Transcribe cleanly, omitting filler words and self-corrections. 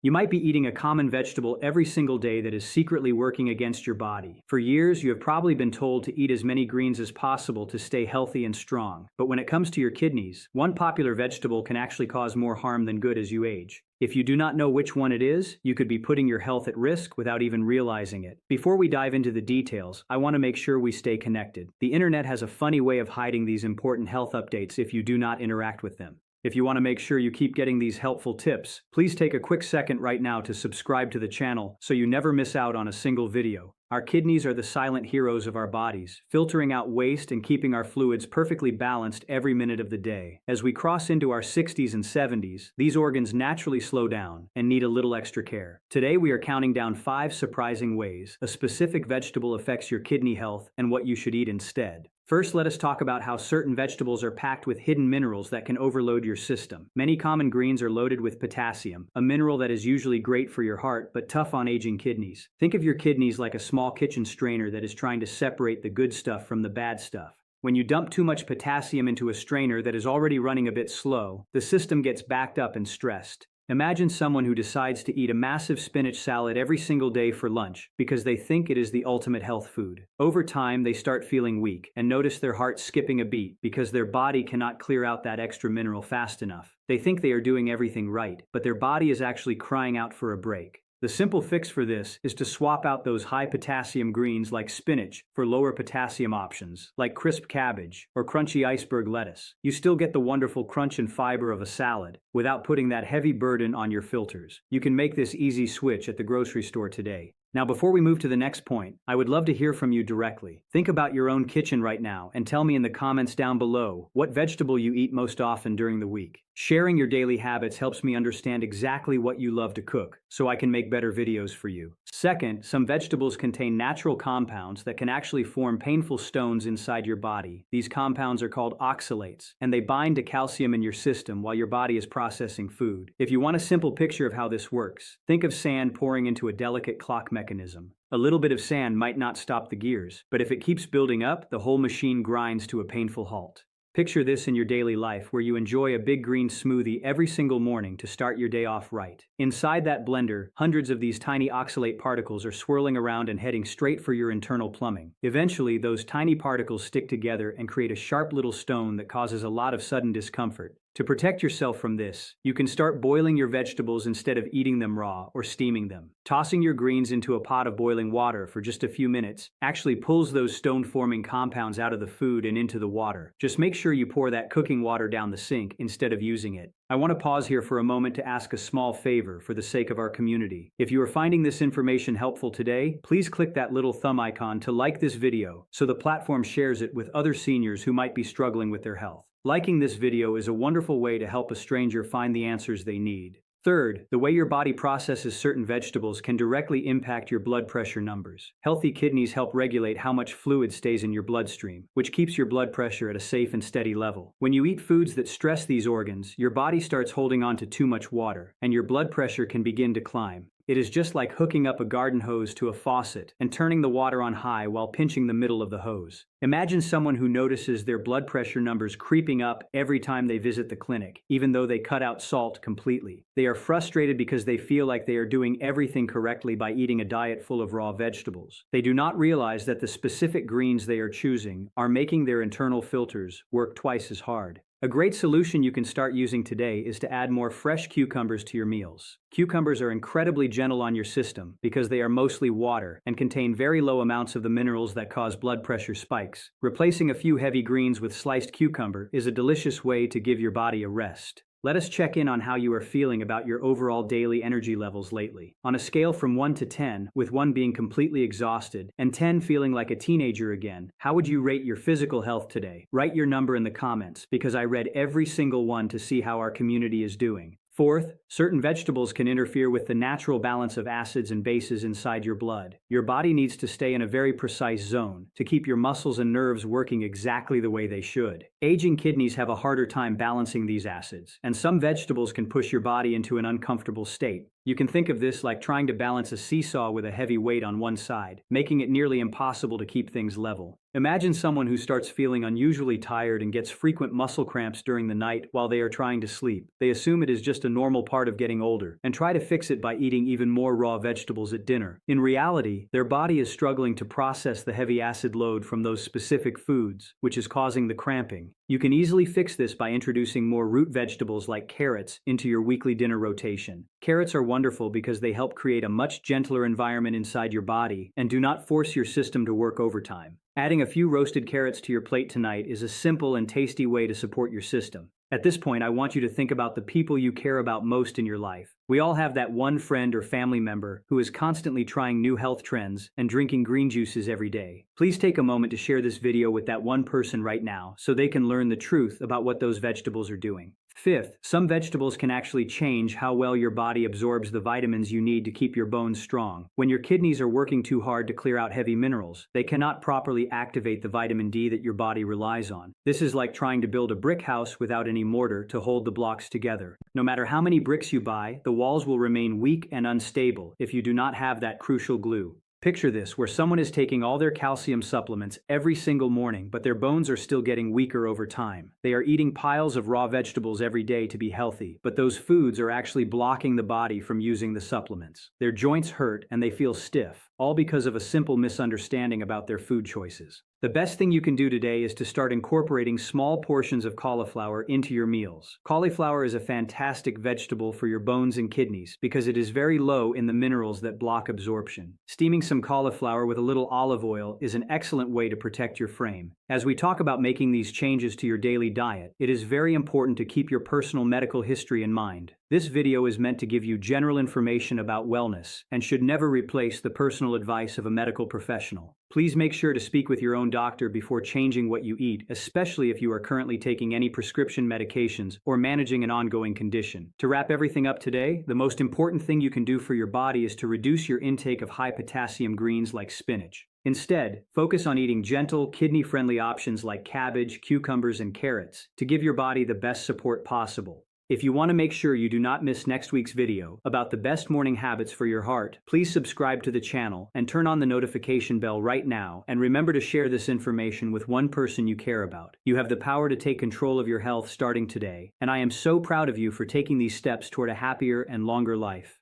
You might be eating a common vegetable every single day that is secretly working against your body. For years, you have probably been told to eat as many greens as possible to stay healthy and strong. But when it comes to your kidneys, one popular vegetable can actually cause more harm than good as you age. If you do not know which one it is, you could be putting your health at risk without even realizing it. Before we dive into the details, I want to make sure we stay connected. The internet has a funny way of hiding these important health updates if you do not interact with them. If you want to make sure you keep getting these helpful tips, please take a quick second right now to subscribe to the channel so you never miss out on a single video. Our kidneys are the silent heroes of our bodies, filtering out waste and keeping our fluids perfectly balanced every minute of the day. As we cross into our 60s and 70s, these organs naturally slow down and need a little extra care. Today we are counting down 5 surprising ways a specific vegetable affects your kidney health and what you should eat instead. First, let us talk about how certain vegetables are packed with hidden minerals that can overload your system. Many common greens are loaded with potassium, a mineral that is usually great for your heart but tough on aging kidneys. Think of your kidneys like a small kitchen strainer that is trying to separate the good stuff from the bad stuff. When you dump too much potassium into a strainer that is already running a bit slow, the system gets backed up and stressed. Imagine someone who decides to eat a massive spinach salad every single day for lunch because they think it is the ultimate health food. Over time, they start feeling weak and notice their heart skipping a beat because their body cannot clear out that extra mineral fast enough. They think they are doing everything right, but their body is actually crying out for a break. The simple fix for this is to swap out those high potassium greens like spinach for lower potassium options like crisp cabbage or crunchy iceberg lettuce. You still get the wonderful crunch and fiber of a salad without putting that heavy burden on your filters. You can make this easy switch at the grocery store today. Now, before we move to the next point, I would love to hear from you directly. Think about your own kitchen right now and tell me in the comments down below what vegetable you eat most often during the week. Sharing your daily habits helps me understand exactly what you love to cook, so I can make better videos for you. Second, some vegetables contain natural compounds that can actually form painful stones inside your body. These compounds are called oxalates, and they bind to calcium in your system while your body is processing food. If you want a simple picture of how this works, think of sand pouring into a delicate clock mechanism. A little bit of sand might not stop the gears, but if it keeps building up, the whole machine grinds to a painful halt. Picture this in your daily life where you enjoy a big green smoothie every single morning to start your day off right. Inside that blender, hundreds of these tiny oxalate particles are swirling around and heading straight for your internal plumbing. Eventually, those tiny particles stick together and create a sharp little stone that causes a lot of sudden discomfort. To protect yourself from this, you can start boiling your vegetables instead of eating them raw or steaming them. Tossing your greens into a pot of boiling water for just a few minutes actually pulls those stone-forming compounds out of the food and into the water. Just make sure you pour that cooking water down the sink instead of using it. I want to pause here for a moment to ask a small favor for the sake of our community. If you are finding this information helpful today, please click that little thumb icon to like this video so the platform shares it with other seniors who might be struggling with their health. Liking this video is a wonderful way to help a stranger find the answers they need. Third, the way your body processes certain vegetables can directly impact your blood pressure numbers. Healthy kidneys help regulate how much fluid stays in your bloodstream, which keeps your blood pressure at a safe and steady level. When you eat foods that stress these organs, your body starts holding on to too much water, and your blood pressure can begin to climb. It is just like hooking up a garden hose to a faucet and turning the water on high while pinching the middle of the hose. Imagine someone who notices their blood pressure numbers creeping up every time they visit the clinic, even though they cut out salt completely. They are frustrated because they feel like they are doing everything correctly by eating a diet full of raw vegetables. They do not realize that the specific greens they are choosing are making their internal filters work twice as hard. A great solution you can start using today is to add more fresh cucumbers to your meals. Cucumbers are incredibly gentle on your system because they are mostly water and contain very low amounts of the minerals that cause blood pressure spikes. Replacing a few heavy greens with sliced cucumber is a delicious way to give your body a rest. Let us check in on how you are feeling about your overall daily energy levels lately. On a scale from 1 to 10, with 1 being completely exhausted and 10 feeling like a teenager again, how would you rate your physical health today? Write your number in the comments because I read every single one to see how our community is doing. Fourth, certain vegetables can interfere with the natural balance of acids and bases inside your blood. Your body needs to stay in a very precise zone to keep your muscles and nerves working exactly the way they should. Aging kidneys have a harder time balancing these acids, and some vegetables can push your body into an uncomfortable state. You can think of this like trying to balance a seesaw with a heavy weight on one side, making it nearly impossible to keep things level. Imagine someone who starts feeling unusually tired and gets frequent muscle cramps during the night while they are trying to sleep. They assume it is just a normal part of getting older and try to fix it by eating even more raw vegetables at dinner. In reality, their body is struggling to process the heavy acid load from those specific foods, which is causing the cramping. You can easily fix this by introducing more root vegetables like carrots into your weekly dinner rotation. Carrots are wonderful because they help create a much gentler environment inside your body and do not force your system to work overtime. Adding a few roasted carrots to your plate tonight is a simple and tasty way to support your system. At this point, I want you to think about the people you care about most in your life. We all have that one friend or family member who is constantly trying new health trends and drinking green juices every day. Please take a moment to share this video with that one person right now so they can learn the truth about what those vegetables are doing. Fifth, some vegetables can actually change how well your body absorbs the vitamins you need to keep your bones strong. When your kidneys are working too hard to clear out heavy minerals, they cannot properly activate the vitamin D that your body relies on. This is like trying to build a brick house without any mortar to hold the blocks together. No matter how many bricks you buy, the walls will remain weak and unstable if you do not have that crucial glue. Picture this, where someone is taking all their calcium supplements every single morning, but their bones are still getting weaker over time. They are eating piles of raw vegetables every day to be healthy, but those foods are actually blocking the body from using the supplements. Their joints hurt and they feel stiff, all because of a simple misunderstanding about their food choices. The best thing you can do today is to start incorporating small portions of cauliflower into your meals. Cauliflower is a fantastic vegetable for your bones and kidneys because it is very low in the minerals that block absorption. Steaming some cauliflower with a little olive oil is an excellent way to protect your frame. As we talk about making these changes to your daily diet, it is very important to keep your personal medical history in mind. This video is meant to give you general information about wellness and should never replace the personal advice of a medical professional. Please make sure to speak with your own doctor before changing what you eat, especially if you are currently taking any prescription medications or managing an ongoing condition. To wrap everything up today, the most important thing you can do for your body is to reduce your intake of high potassium greens like spinach. Instead, focus on eating gentle, kidney-friendly options like cabbage, cucumbers, and carrots to give your body the best support possible. If you want to make sure you do not miss next week's video about the best morning habits for your heart, please subscribe to the channel and turn on the notification bell right now, and remember to share this information with one person you care about. You have the power to take control of your health starting today, and I am so proud of you for taking these steps toward a happier and longer life.